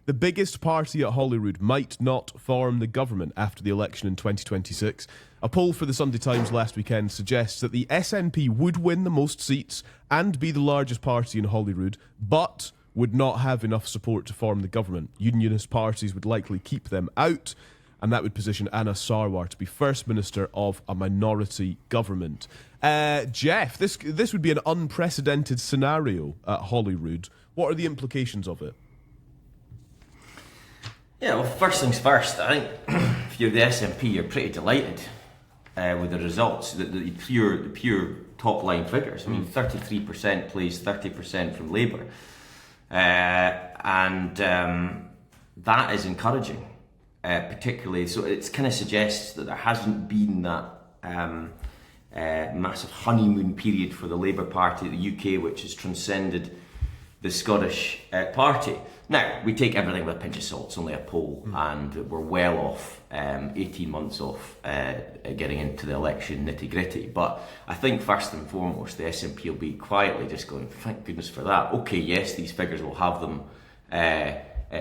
The biggest party at Holyrood might not form the government after the election in 2026. A poll for the Sunday Times last weekend suggests that the SNP would win the most seats and be the largest party in Holyrood, but would not have enough support to form the government. Unionist parties would likely keep them out, and that would position Anna Sarwar to be First Minister of a minority government. Geoff, this would be an unprecedented scenario at Holyrood. What are the implications of it? Yeah, well, first things first, I think if you're the SNP, you're pretty delighted with the results, the pure top-line figures. I mean, 33% plays 30% from Labour. And that is encouraging, particularly. So it kind of suggests that there hasn't been that massive honeymoon period for the Labour Party in the UK, which has transcended the Scottish Party. Now, we take everything with a pinch of salt. It's only a poll, and we're well off, 18 months off getting into the election nitty-gritty. But I think first and foremost, the SNP will be quietly just going, thank goodness for that. Okay, yes, these figures will have them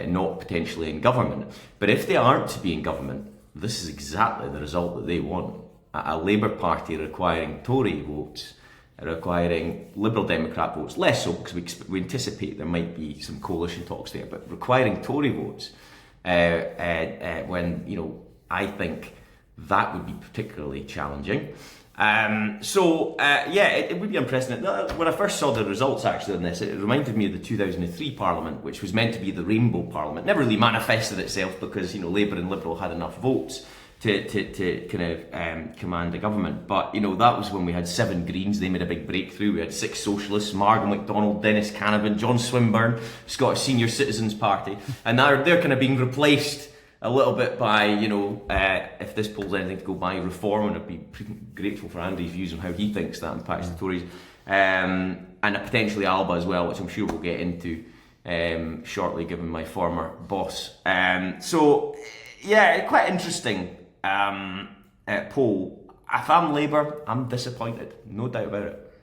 not potentially in government. But if they aren't to be in government, this is exactly the result that they want. A Labour Party requiring Tory votes, requiring Liberal Democrat votes, less so because we anticipate there might be some coalition talks there, but requiring Tory votes when, I think that would be particularly challenging. It would be unprecedented. When I first saw the results actually on this, it reminded me of the 2003 Parliament, which was meant to be the Rainbow Parliament. Never really manifested itself because, Labour and Liberal had enough votes to kind of command the government. But, that was when we had 7 Greens. They made a big breakthrough. We had 6 Socialists, Margaret Macdonald, Dennis Canavan, John Swinburne, Scottish Senior Citizens Party. And now they're kind of being replaced a little bit by, if this poll's anything to go by, Reform, and I'd be grateful for Andy's views on how he thinks that impacts the Tories. And potentially Alba as well, which I'm sure we'll get into shortly, given my former boss. Quite interesting poll. If I'm Labour, I'm disappointed, no doubt about it.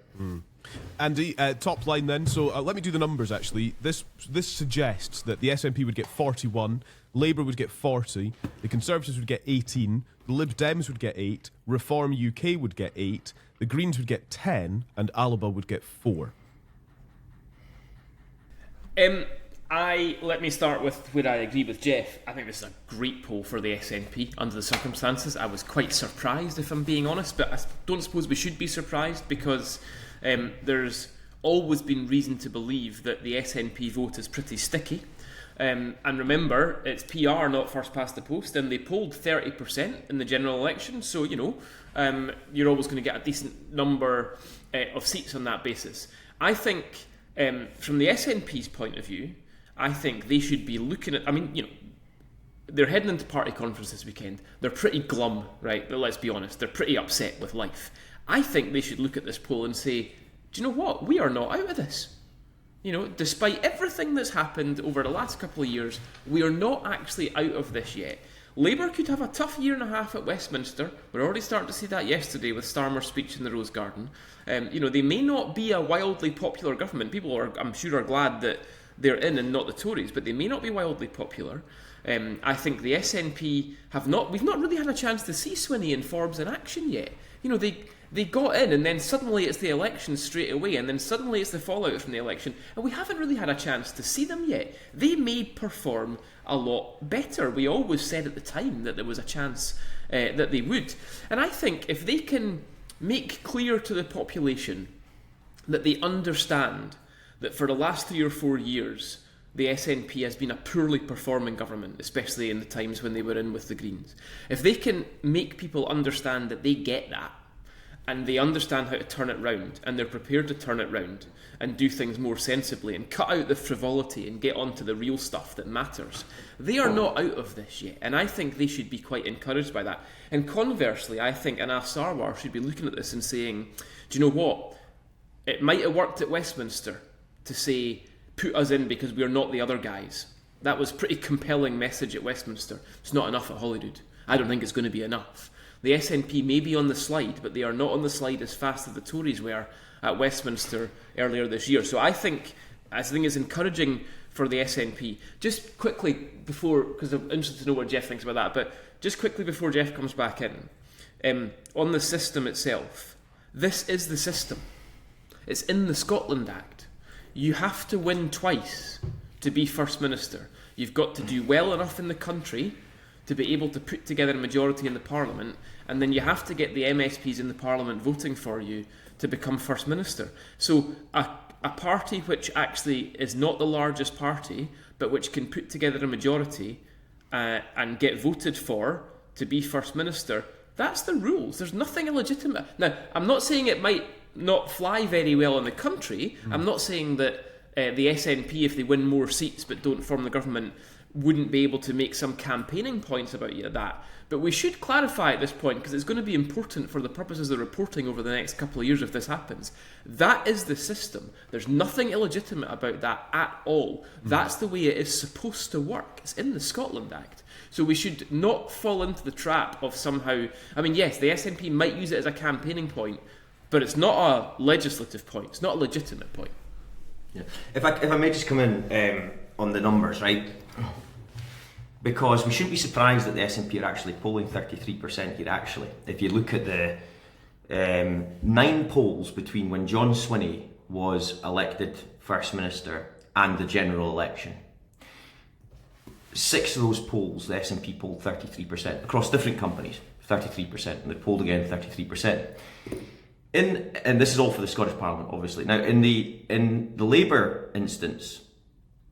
Andy, top line then. So let me do the numbers actually. This suggests that the SNP would get 41, Labour would get 40, the Conservatives would get 18, the Lib Dems would get 8, Reform UK would get 8, the Greens would get 10, and Alba would get 4. Let me start with where I agree with Geoff. I think this is a great poll for the SNP under the circumstances. I was quite surprised, if I'm being honest, but I don't suppose we should be surprised because there's always been reason to believe that the SNP vote is pretty sticky. And remember, it's PR, not first past the post, and they polled 30% in the general election, so you're always going to get a decent number of seats on that basis. I think from the SNP's point of view, I think they should be looking at, they're heading into party conference this weekend. They're pretty glum, right? But let's be honest, they're pretty upset with life. I think they should look at this poll and say, do you know what? We are not out of this. Despite everything that's happened over the last couple of years, we are not actually out of this yet. Labour could have a tough year and a half at Westminster. We're already starting to see that yesterday with Starmer's speech in the Rose Garden. They may not be a wildly popular government. People are, I'm sure, are glad that they're in and not the Tories, but they may not be wildly popular. I think the SNP we've not really had a chance to see Swinney and Forbes in action yet. They got in and then suddenly it's the election straight away and then suddenly it's the fallout from the election and we haven't really had a chance to see them yet. They may perform a lot better. We always said at the time that there was a chance that they would. And I think if they can make clear to the population that they understand that for the last 3 or 4 years the SNP has been a poorly performing government, especially in the times when they were in with the Greens. If they can make people understand that they get that, and they understand how to turn it round, and they're prepared to turn it round and do things more sensibly and cut out the frivolity and get on to the real stuff that matters. They are not out of this yet, and I think they should be quite encouraged by that. And conversely, I think Anna Sarwar should be looking at this and saying, do you know what? It might have worked at Westminster to say, put us in because we're not the other guys. That was a pretty compelling message at Westminster. It's not enough at Holyrood. I don't think it's going to be enough. The SNP may be on the slide, but they are not on the slide as fast as the Tories were at Westminster earlier this year. So I think I think it's encouraging for the SNP. Just quickly before, because I'm interested to know what Geoff thinks about that, but just quickly before Geoff comes back in, on the system itself, this is the system. It's in the Scotland Act. You have to win twice to be First Minister. You've got to do well enough in the country to be able to put together a majority in the Parliament, and then you have to get the MSPs in the Parliament voting for you to become First Minister. So a party which actually is not the largest party, but which can put together a majority and get voted for to be First Minister, that's the rules. There's nothing illegitimate. Now, I'm not saying it might not fly very well in the country. I'm not saying that the SNP, if they win more seats but don't form the government, wouldn't be able to make some campaigning points about that. But we should clarify at this point, because it's going to be important for the purposes of reporting over the next couple of years if this happens. That is the system. There's nothing illegitimate about that at all. That's the way it is supposed to work. It's in the Scotland Act. So we should not fall into the trap of somehow... I mean, yes, the SNP might use it as a campaigning point, but it's not a legislative point. It's not a legitimate point. Yeah. If I may just come in on the numbers, right? Because we shouldn't be surprised that the SNP are actually polling 33% here, actually. If you look at the 9 polls between when John Swinney was elected First Minister and the general election, 6 of those polls, the SNP polled 33%, across different companies, 33%, and they polled again 33%. And this is all for the Scottish Parliament, obviously. Now, in the Labour instance,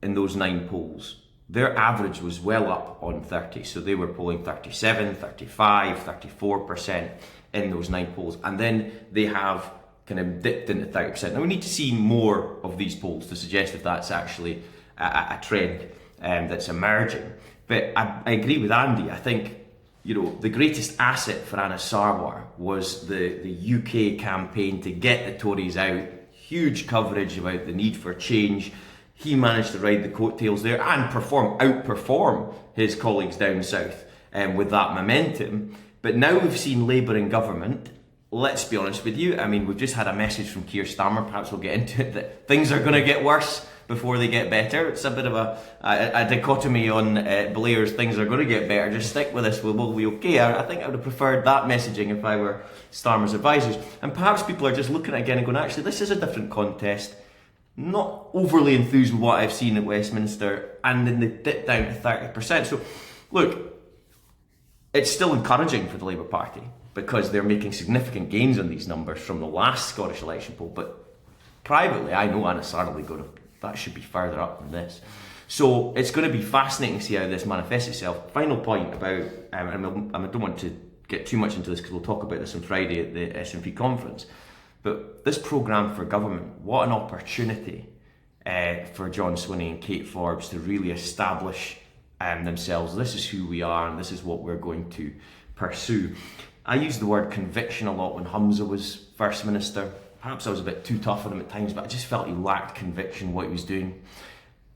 in those 9 polls, their average was well up on 30. So they were polling 37, 35, 34% in those 9 polls. And then they have kind of dipped into 30%. Now, we need to see more of these polls to suggest if that's actually a trend that's emerging. But I agree with Andy. I think, you know, the greatest asset for Anna Sarwar was the UK campaign to get the Tories out. Huge coverage about the need for change. He managed to ride the coattails there and outperform his colleagues down south with that momentum. But now we've seen Labour in government. Let's be honest with you. I mean, we've just had a message from Keir Starmer, perhaps we'll get into it, that things are going to get worse before they get better. It's a bit of a dichotomy on Blair's things are going to get better, just stick with us, we'll be okay. I think I would have preferred that messaging if I were Starmer's advisors. And perhaps people are just looking at it again and going, actually, this is a different contest. Not overly enthused with what I've seen at Westminster, and then they dip down to 30%. So, look, it's still encouraging for the Labour Party because they're making significant gains on these numbers from the last Scottish election poll. But privately, I know Anna Sarwar that should be further up than this. So it's going to be fascinating to see how this manifests itself. Final point about, and I don't want to get too much into this because we'll talk about this on Friday at the SNP conference. But this programme for government, what an opportunity for John Swinney and Kate Forbes to really establish themselves. This is who we are and this is what we're going to pursue. I used the word conviction a lot when Humza was First Minister. Perhaps I was a bit too tough on him at times, but I just felt he lacked conviction what he was doing.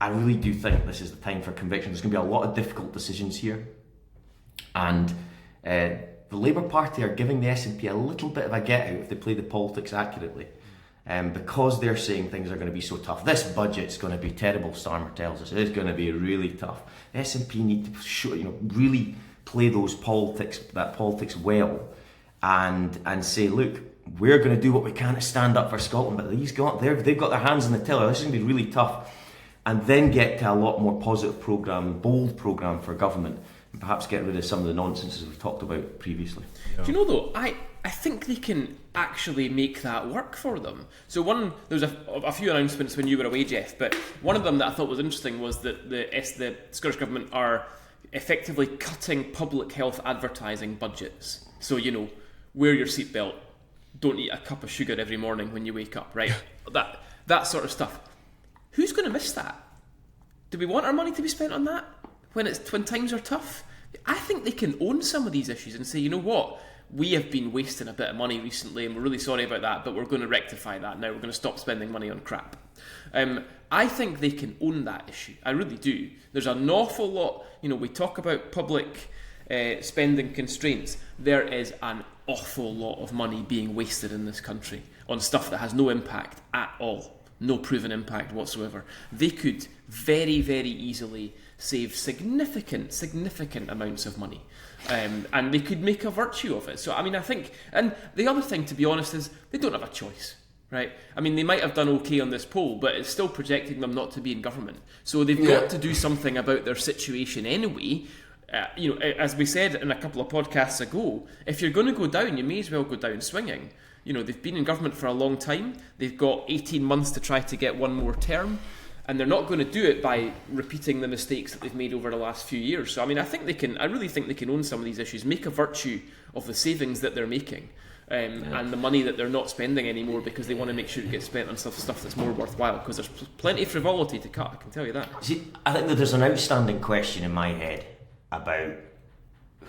I really do think this is the time for conviction. There's going to be a lot of difficult decisions here. And the Labour Party are giving the SNP a little bit of a get out if they play the politics accurately. Because they're saying things are going to be so tough. This budget's going to be terrible, Starmer tells us. It is going to be really tough. The SNP need to show, really play that politics well and say, look, we're going to do what we can to stand up for Scotland, but they've got their hands on the tiller. This is going to be really tough. And then get to a lot more positive programme, bold programme for government, and perhaps get rid of some of the nonsense we've talked about previously. Yeah. Do you know though, I think they can actually make that work for them. So there was a few announcements when you were away, Geoff, but one of them that I thought was interesting was that the Scottish Government are effectively cutting public health advertising budgets. So, wear your seatbelt, don't eat a cup of sugar every morning when you wake up, right? that sort of stuff. Who's going to miss that? Do we want our money to be spent on that when times are tough? I think they can own some of these issues and say, you know what, we have been wasting a bit of money recently and we're really sorry about that, but we're going to rectify that now. We're going to stop spending money on crap. I think they can own that issue. I really do. There's an awful lot, we talk about public spending constraints. There is an awful lot of money being wasted in this country on stuff that has no impact at all. no proven impact whatsoever. They could very, very easily save significant amounts of money. And they could make a virtue of it. So, I mean, I think... And the other thing, to be honest, is they don't have a choice, right? I mean, they might have done okay on this poll, but it's still projecting them not to be in government. So they've got to do something about their situation anyway. As we said in a couple of podcasts ago, if you're going to go down, you may as well go down swinging. They've been in government for a long time. They've got 18 months to try to get one more term. And they're not going to do it by repeating the mistakes that they've made over the last few years. So, I mean, I really think they can own some of these issues, make a virtue of the savings that they're making, and the money that they're not spending anymore, because they want to make sure it gets spent on stuff that's more worthwhile, because there's plenty of frivolity to cut, I can tell you that. See, I think that there's an outstanding question in my head about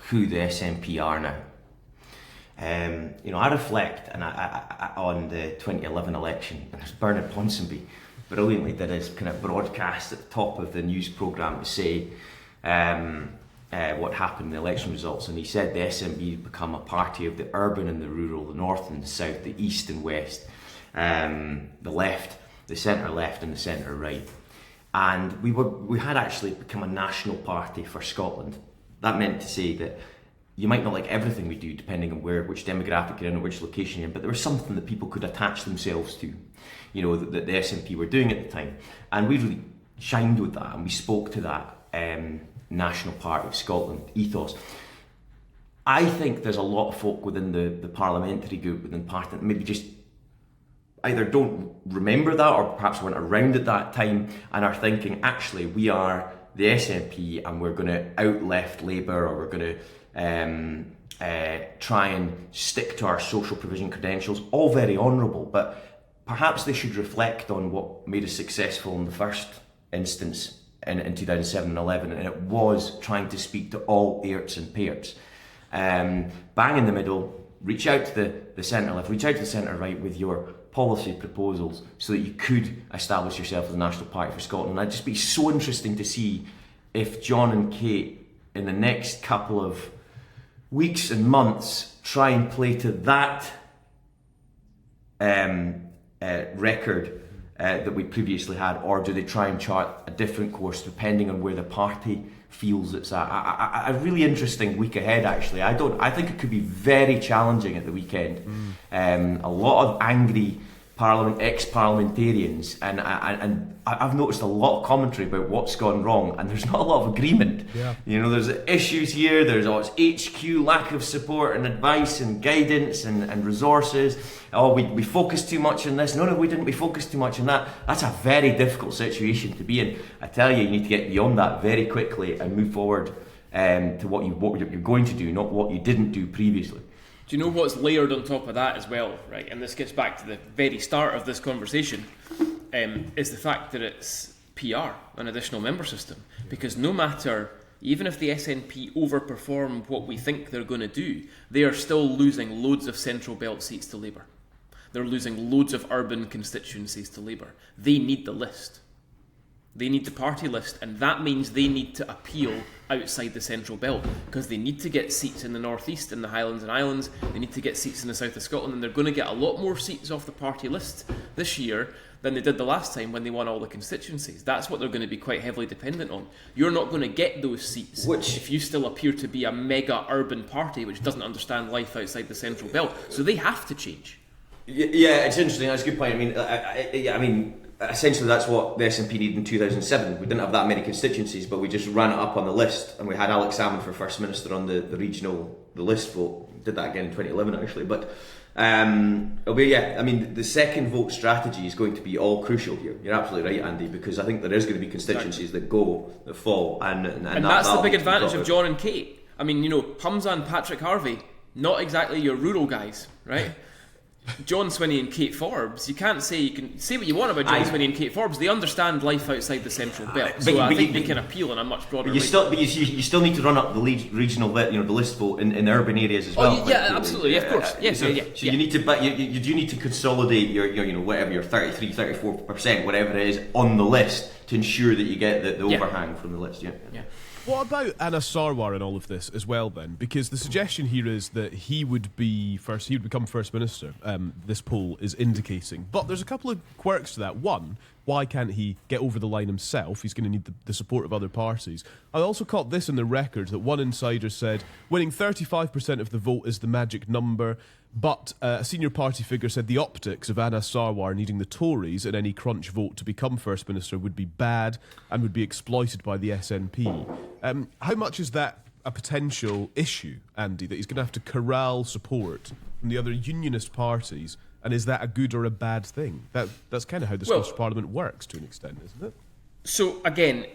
who the SNP are now. I reflect on the 2011 election, and there's Bernard Ponsonby brilliantly did his kind of broadcast at the top of the news programme to say what happened in the election results, and he said the SNP had become a party of the urban and the rural, the north and the south, the east and west, the left, the centre left and the centre right. And we had actually become a national party for Scotland. That meant to say that you might not like everything we do depending on which demographic you're in or which location you're in, but there was something that people could attach themselves to, that the SNP were doing at the time. And we really shined with that, and we spoke to that National Party of Scotland ethos. I think there's a lot of folk within the parliamentary group, within party, that maybe just either don't remember that or perhaps weren't around at that time and are thinking, actually, we are the SNP and we're going to out-left Labour, or we're going to try and stick to our social provision credentials. All very honourable, but perhaps they should reflect on what made us successful in the first instance in 2007 and 11, and it was trying to speak to all Airts and Pairts. Bang in the middle, reach out to the centre left, reach out to the centre right with your policy proposals so that you could establish yourself as a National Party for Scotland. And it'd just be so interesting to see if John and Kate in the next couple of weeks and months try and play to that record that we previously had, or do they try and chart a different course depending on where the party feels it's at. A really interesting week ahead, actually. I think it could be very challenging at the weekend. A lot of angry ex-parliamentarians, and I've noticed a lot of commentary about what's gone wrong, and there's not a lot of agreement. Yeah. There's issues here, there's HQ, lack of support and advice and guidance and resources. We focused too much on this. No, we didn't. We focused too much on that. That's a very difficult situation to be in. I tell you need to get beyond that very quickly and move forward to what you're going to do, not what you didn't do previously. Do you know what's layered on top of that as well, right? And this gets back to the very start of this conversation, is the fact that it's PR, an additional member system. Because no matter, even if the SNP overperform what we think they're going to do, they are still losing loads of central belt seats to Labour. They're losing loads of urban constituencies to Labour. They need the list. They need the party list, and that means they need to appeal outside the central belt, because they need to get seats in the northeast, in the Highlands and Islands. They need to get seats in the south of Scotland, and they're going to get a lot more seats off the party list this year than they did the last time when they won all the constituencies. That's what they're going to be quite heavily dependent on. You're not going to get those seats if you still appear to be a mega urban party which doesn't understand life outside the central belt. So they have to change. Yeah, it's interesting. That's a good point. I mean, essentially that's what the SNP needed in 2007. We didn't have that many constituencies, but we just ran it up on the list, and we had Alex Salmond for First Minister on the list vote. Did that again in 2011 actually, but the second vote strategy is going to be all crucial here. You're absolutely right, Andy, because I think there is going to be constituencies that fall, and that's the big advantage of John and Kate. I mean, Humza and Patrick Harvey, not exactly your rural guys, right? John Swinney and Kate Forbes, you can say what you want about John Swinney and Kate Forbes. They understand life outside the central belt, so I think they can appeal in a much broader way. You still need to run up the regional, the list vote in urban areas as well. Yeah, absolutely, of course. Yes, so you need to, but you do need to consolidate your whatever your 33, 34%, whatever it is, on the list to ensure that you get the overhang from the list. Yeah. What about Anas Sarwar in all of this as well, then? Because the suggestion here is that he would become First Minister, this poll is indicating. But there's a couple of quirks to that. One, why can't he get over the line himself? He's going to need the support of other parties. I also caught this in the record, that one insider said winning 35% of the vote is the magic number, but a senior party figure said the optics of Anas Sarwar needing the Tories in any crunch vote to become First Minister would be bad and would be exploited by the SNP. How much is that a potential issue, Andy, that he's going to have to corral support from the other unionist parties, and is that a good or a bad thing? That's kind of how the Scottish Parliament works to an extent, isn't it? So again,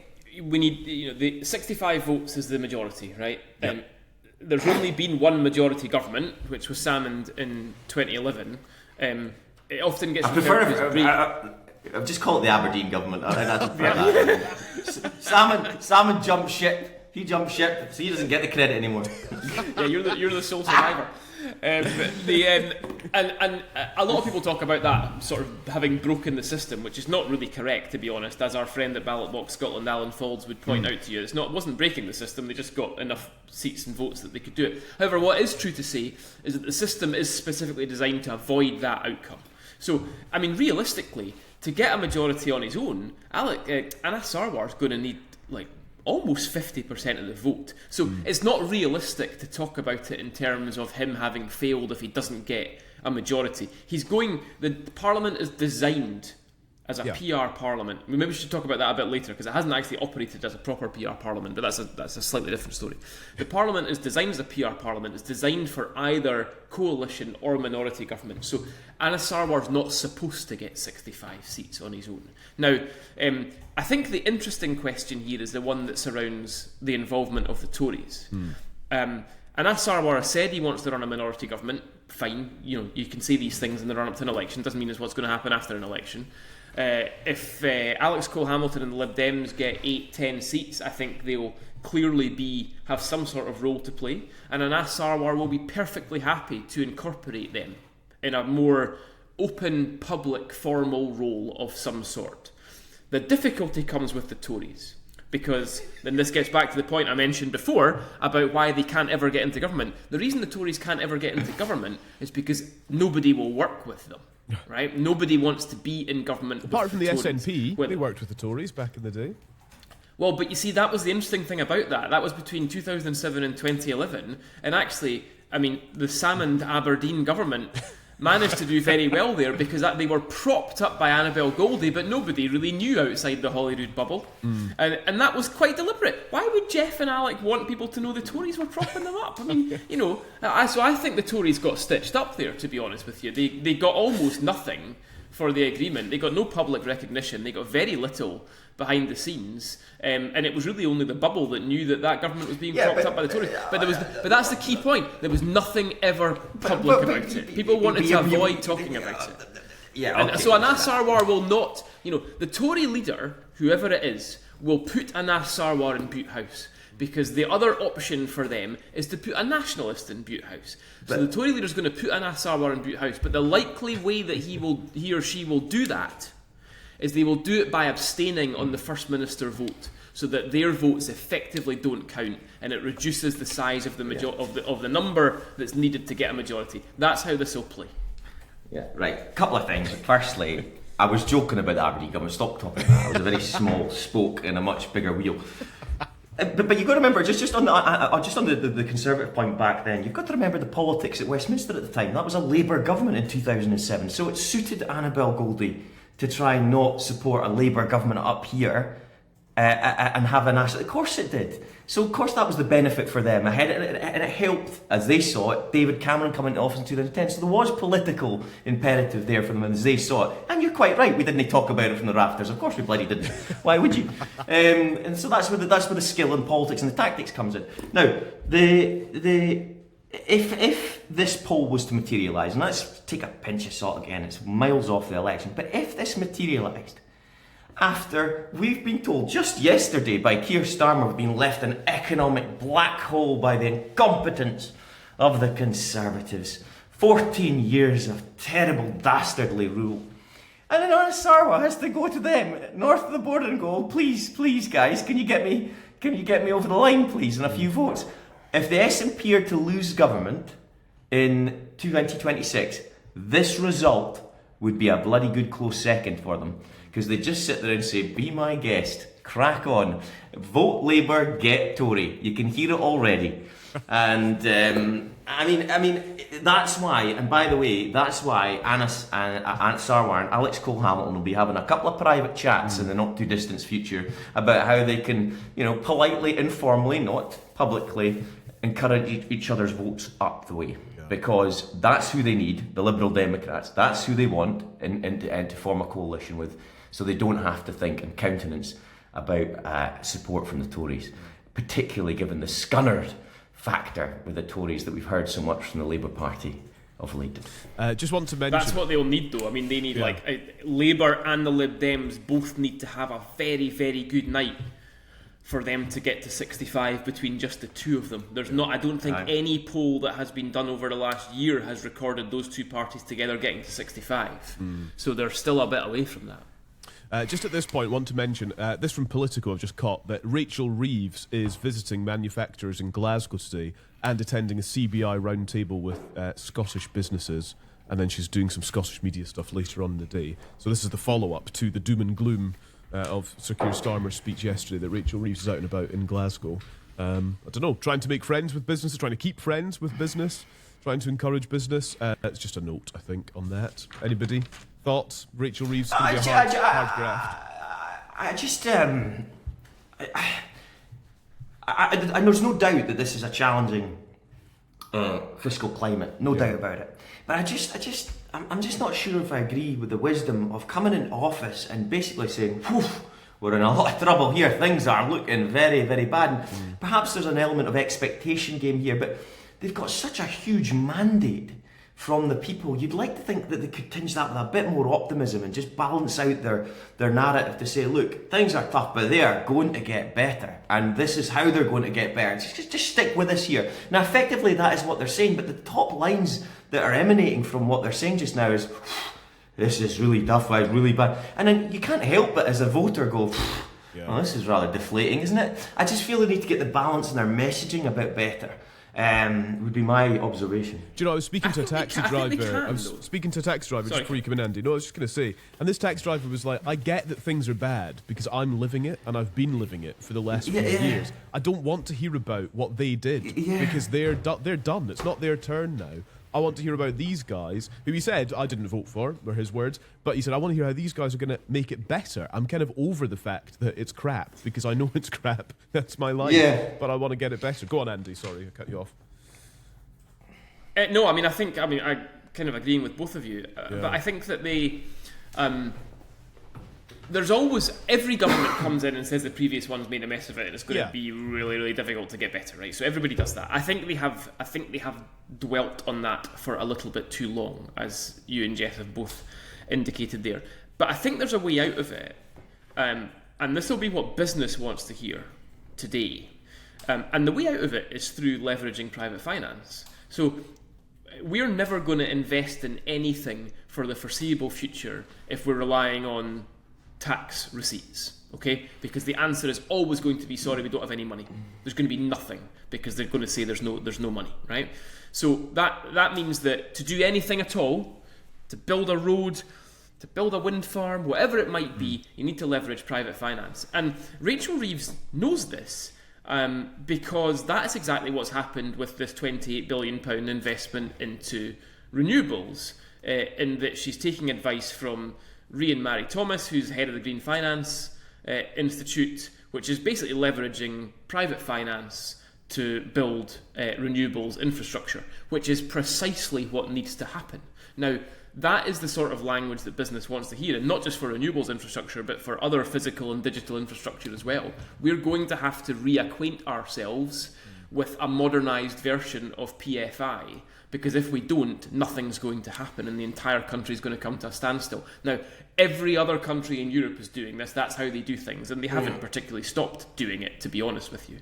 we need the 65 votes is the majority, right? Yep. There's only been one majority government, which was Salmond in 2011. It often gets I've just called it the Aberdein government. I prefer that. Salmond jumped ship. He jumped ship, so he doesn't get the credit anymore. Yeah, you're the sole survivor. And a lot of people talk about that sort of having broken the system, which is not really correct, to be honest. As our friend at Ballot Box Scotland, Alan Faulds, would point out to you, it wasn't breaking the system. They just got enough seats and votes that they could do it. However, what is true to say is that the system is specifically designed to avoid that outcome. So, I mean, realistically, to get a majority on his own, Anas Sarwar is going to need almost 50% of the vote. So it's not realistic to talk about it in terms of him having failed if he doesn't get a majority. The Parliament is designed as a PR Parliament. Maybe we should talk about that a bit later, because it hasn't actually operated as a proper PR Parliament, but that's a slightly different story. The Parliament is designed as a PR Parliament. It's designed for either coalition or minority government. So Anas Sarwar's not supposed to get 65 seats on his own. Now, I think the interesting question here is the one that surrounds the involvement of the Tories. Anas Sarwar has said he wants to run a minority government. Fine, you can say these things in the run-up to an election. Doesn't mean it's what's going to happen after an election. If Alex Cole-Hamilton and the Lib Dems get 8-10 seats, I think they'll clearly have some sort of role to play, and Anas Sarwar will be perfectly happy to incorporate them in a more open, public, formal role of some sort. The difficulty comes with the Tories, because then this gets back to the point I mentioned before about why they can't ever get into government. The reason the Tories can't ever get into government is because nobody will work with them. Right? Nobody wants to be in government. Apart from the Tories. SNP, they worked with the Tories back in the day. Well, but you see, that was the interesting thing about that. That was between 2007 and 2011. And actually, I mean, the Salmond Aberdein government managed to do very well there, because they were propped up by Annabel Goldie, but nobody really knew outside the Holyrood bubble. And that was quite deliberate. Why would Geoff and Alec want people to know the Tories were propping them up? I mean, so I think the Tories got stitched up there, to be honest with you. They got almost nothing for the agreement. They got no public recognition. They got very little behind the scenes, and it was really only the bubble that knew that government was being propped up by the Tories. But that's the key point. There was nothing ever public about it. People wanted to avoid talking about it. And so Anas Sarwar will not, the Tory leader, whoever it is, will put Anas Sarwar in Bute House, because the other option for them is to put a nationalist in Bute House. So the Tory leader is going to put Anas Sarwar in Bute House, but the likely way that he or she will do that is they will do it by abstaining on the First Minister vote, so that their votes effectively don't count, and it reduces the size of the number that's needed to get a majority. That's how this will play. Yeah, right. Couple of things. Firstly, I was joking about the Aberdein government. Stop talking about that. It was a very small spoke in a much bigger wheel. But you've got to remember, just on the Conservative point back then, you've got to remember the politics at Westminster at the time. That was a Labour government in 2007, so it suited Annabel Goldie to try and not support a Labour government up here and have a national. Of course it did. So of course that was the benefit for them ahead, and it helped, as they saw it, David Cameron coming into office in 2010. So there was political imperative there for them as they saw it. And you're quite right, we didn't talk about it from the rafters. Of course we bloody didn't. Why would you? And so that's where the skill and politics and the tactics comes in. Now, if this poll was to materialise, and let's take a pinch of salt again, it's miles off the election, but if this materialised after we've been told just yesterday by Keir Starmer we've been left an economic black hole by the incompetence of the Conservatives, 14 years of terrible dastardly rule, and then Anas Sarwar has to go to them north of the border and go, please guys, can you get me can you get me over the line, please, and a few votes? If the SNP are to lose government in 2026, this result would be a bloody good close second for them, because they just sit there and say, be my guest, crack on, vote Labour, get Tory. You can hear it already. And I mean, that's why, and by the way, that's why Anas Sarwar and Alex Cole-Hamilton will be having a couple of private chats in the not too distant future about how they can, politely, informally, not publicly, encourage each other's votes up the way. Because that's who they need, the Liberal Democrats. That's who they want and to form a coalition with, so they don't have to think and countenance about support from the Tories, particularly given the scunnered factor with the Tories that we've heard so much from the Labour Party of late. Just want to mention... That's what they'll need, though. I mean, they need, Labour and the Lib Dems both need to have a very, very good night for them to get to 65 between just the two of them. I don't think any poll that has been done over the last year has recorded those two parties together getting to 65. So they're still a bit away from that. Just at this point, want to mention, this from Politico I've just caught, that Rachel Reeves is visiting manufacturers in Glasgow today and attending a CBI roundtable with Scottish businesses, and then she's doing some Scottish media stuff later on in the day. So this is the follow-up to the doom and gloom of Sir Keir Starmer's speech yesterday, that Rachel Reeves is out and about in Glasgow. I don't know, trying to make friends with businesses, trying to keep friends with business, trying to encourage business. It's just a note, I think, on that. Anybody? Thoughts? Rachel Reeves going to be a hard graft? And there's no doubt that this is a challenging fiscal climate, no doubt about it. But I'm just not sure if I agree with the wisdom of coming in office and basically saying, we're in a lot of trouble here, things are looking very, very bad. And perhaps there's an element of expectation game here, but they've got such a huge mandate from the people. You'd like to think that they could tinge that with a bit more optimism and just balance out their narrative to say, look, things are tough, but they are going to get better, and this is how they're going to get better. Just stick with us here. Now, effectively, that is what they're saying, but the top lines that are emanating from what they're saying just now is, this is really tough, it's really bad. And then you can't help but, as a voter, go, well, this is rather deflating, isn't it? I just feel they need to get the balance in their messaging a bit better. Would be my observation. Do you know, I was speaking to a taxi driver. Just before you come in, Andy. No, I was just going to say, and this taxi driver was like, I get that things are bad because I'm living it and I've been living it for the last few years. I don't want to hear about what they did because they're done. It's not their turn now. I want to hear about these guys, who he said I didn't vote for, were his words, but he said, I want to hear how these guys are going to make it better. I'm kind of over the fact that it's crap, because I know it's crap. That's my life. Yeah. But I want to get it better. Go on, Andy. Sorry, I cut you off. No, I kind of agreeing with both of you, but I think that there's always, every government comes in and says the previous one's made a mess of it and it's going to be really, really difficult to get better, right? So everybody does that. I think they have dwelt on that for a little bit too long, as you and Geoff have both indicated there. But I think there's a way out of it, and this will be what business wants to hear today. And the way out of it is through leveraging private finance. So we're never going to invest in anything for the foreseeable future if we're relying on tax receipts, okay? Because the answer is always going to be, sorry, we don't have any money. There's going to be nothing, because they're going to say there's no money, right? So that means that to do anything at all, to build a road, to build a wind farm, whatever it might be, you need to leverage private finance. And Rachel Reeves knows this, because that is exactly what's happened with this £28 billion investment into renewables, in that she's taking advice from Rhian Mary Thomas, who's head of the Green Finance Institute, which is basically leveraging private finance to build renewables infrastructure, which is precisely what needs to happen. Now, that is the sort of language that business wants to hear, and not just for renewables infrastructure, but for other physical and digital infrastructure as well. We're going to have to reacquaint ourselves with a modernised version of PFI, because if we don't, nothing's going to happen and the entire country is going to come to a standstill. Now, every other country in Europe is doing this. That's how they do things, and they haven't particularly stopped doing it, to be honest with you.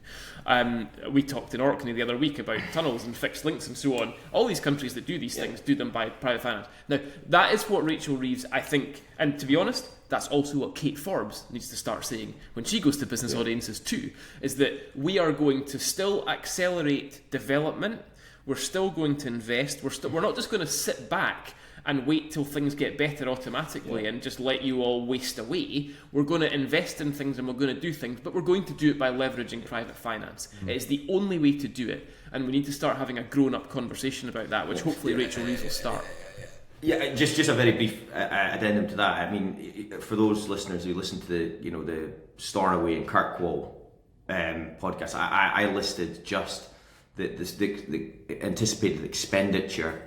We talked in Orkney the other week about tunnels and fixed links and so on. All these countries that do these things do them by private finance. Now, that is what Rachel Reeves, I think, and to be honest, that's also what Kate Forbes needs to start saying when she goes to business audiences too, is that we are going to still accelerate development, we're still going to invest, we're not just going to sit back and wait till things get better automatically and just let you all waste away. We're going to invest in things and we're going to do things, but we're going to do it by leveraging private finance. It is the only way to do it, and we need to start having a grown-up conversation about that, which hopefully Rachel Reeves will start. Yeah, just a very brief addendum to that. I mean, for those listeners who listen to the Stornoway and Kirkwall podcast, I listed just the anticipated expenditure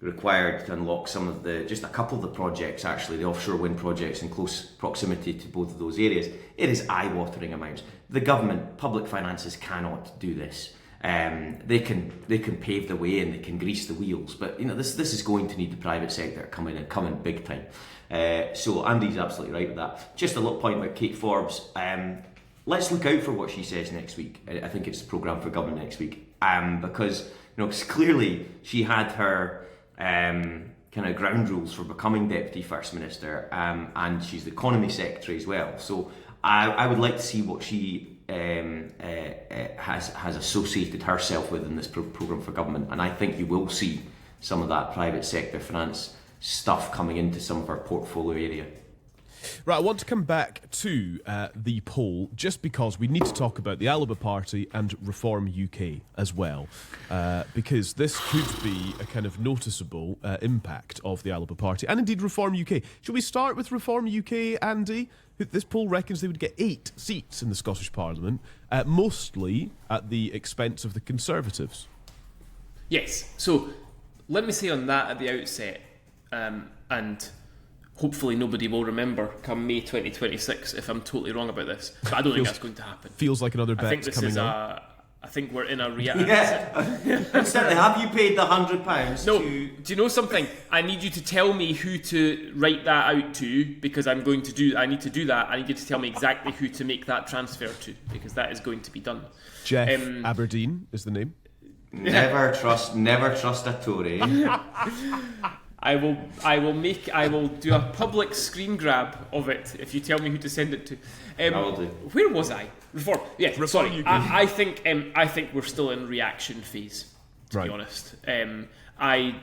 required to unlock some of just a couple of the projects, actually, the offshore wind projects in close proximity to both of those areas. It is eye-watering amounts. The government, public finances cannot do this. They can pave the way and they can grease the wheels, but this is going to need the private sector coming big time. So Andy's absolutely right with that. Just a little point about Kate Forbes. Let's look out for what she says next week. I think it's the programme for government next week, because clearly she had her kind of ground rules for becoming Deputy First Minister, and she's the Economy Secretary as well. So I would like to see what she has associated herself with in this programme for government, and I think you will see some of that private sector finance stuff coming into some of our portfolio area. Right, I want to come back to the poll just because we need to talk about the Alba Party and Reform UK as well, because this could be a kind of noticeable impact of the Alba Party and indeed Reform UK. Should we start with Reform UK, Andy? This poll reckons they would get 8 seats in the Scottish Parliament, mostly at the expense of the Conservatives. Yes, so let me say on that at the outset, and hopefully nobody will remember come May 2026 if I'm totally wrong about this, but I don't think that's going to happen. Feels like another bet's coming on. I think we're in a reality. Yeah, certainly. Have you paid the £100? No. Do you know something? I need you to tell me who to write that out to, because I need to do that. I need you to tell me exactly who to make that transfer to, because that is going to be done. Geoff Aberdein is the name. Never trust a Tory. I will do a public screen grab of it if you tell me who to send it to. I will do. Where was I? Reform. Yeah, Reform sorry. UK. I think we're still in reaction phase, to be honest. I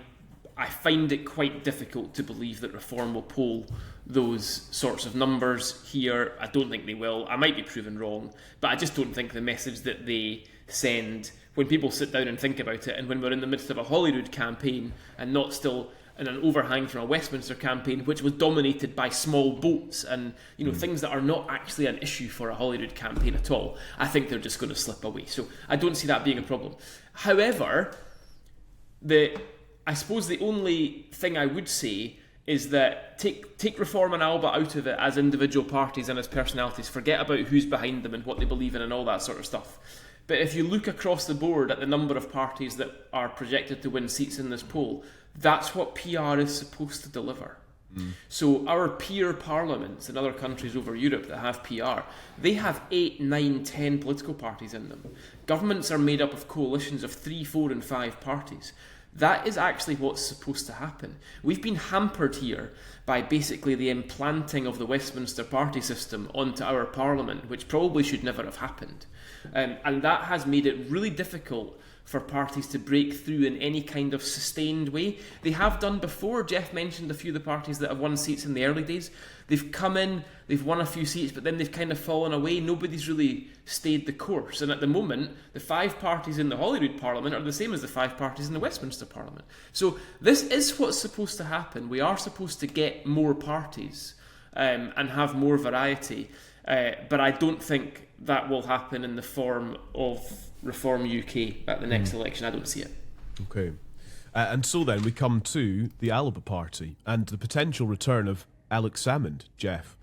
find it quite difficult to believe that Reform will poll those sorts of numbers here. I don't think they will. I might be proven wrong, but I just don't think the message that they send when people sit down and think about it, and when we're in the midst of a Holyrood campaign and not still in an overhang from a Westminster campaign, which was dominated by small boats and things that are not actually an issue for a Holyrood campaign at all, I think they're just going to slip away. So I don't see that being a problem. However, I suppose the only thing I would say is that take Reform and Alba out of it as individual parties and as personalities. Forget about who's behind them and what they believe in and all that sort of stuff. But if you look across the board at the number of parties that are projected to win seats in this poll, that's what PR is supposed to deliver. So our peer parliaments in other countries over Europe that have PR, they have 8, 9, 10 political parties in them. Governments are made up of coalitions of 3, 4 and 5 parties. That is actually what's supposed to happen. We've been hampered here by basically the implanting of the Westminster party system onto our parliament, which probably should never have happened. And that has made it really difficult for parties to break through in any kind of sustained way. They have done before. Geoff mentioned a few of the parties that have won seats in the early days. They've come in, they've won a few seats, but then they've kind of fallen away. Nobody's really stayed the course. And at the moment, the 5 parties in the Holyrood Parliament are the same as the 5 parties in the Westminster Parliament. So this is what's supposed to happen. We are supposed to get more parties and have more variety. But I don't think that will happen in the form of Reform UK at the next election. I don't see it. Okay. And so then we come to the Alba Party and the potential return of Alex Salmond, Geoff.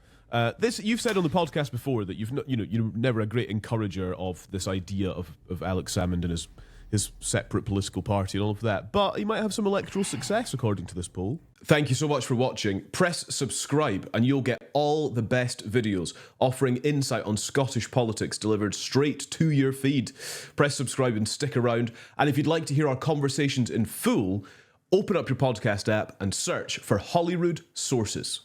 This you've said on the podcast before that you're never a great encourager of this idea of Alex Salmond and his separate political party and all of that, but he might have some electoral success according to this poll. Thank you so much for watching. Press subscribe and you'll get all the best videos offering insight on Scottish politics delivered straight to your feed. Press subscribe and stick around. And if you'd like to hear our conversations in full, open up your podcast app and search for Holyrood Sources.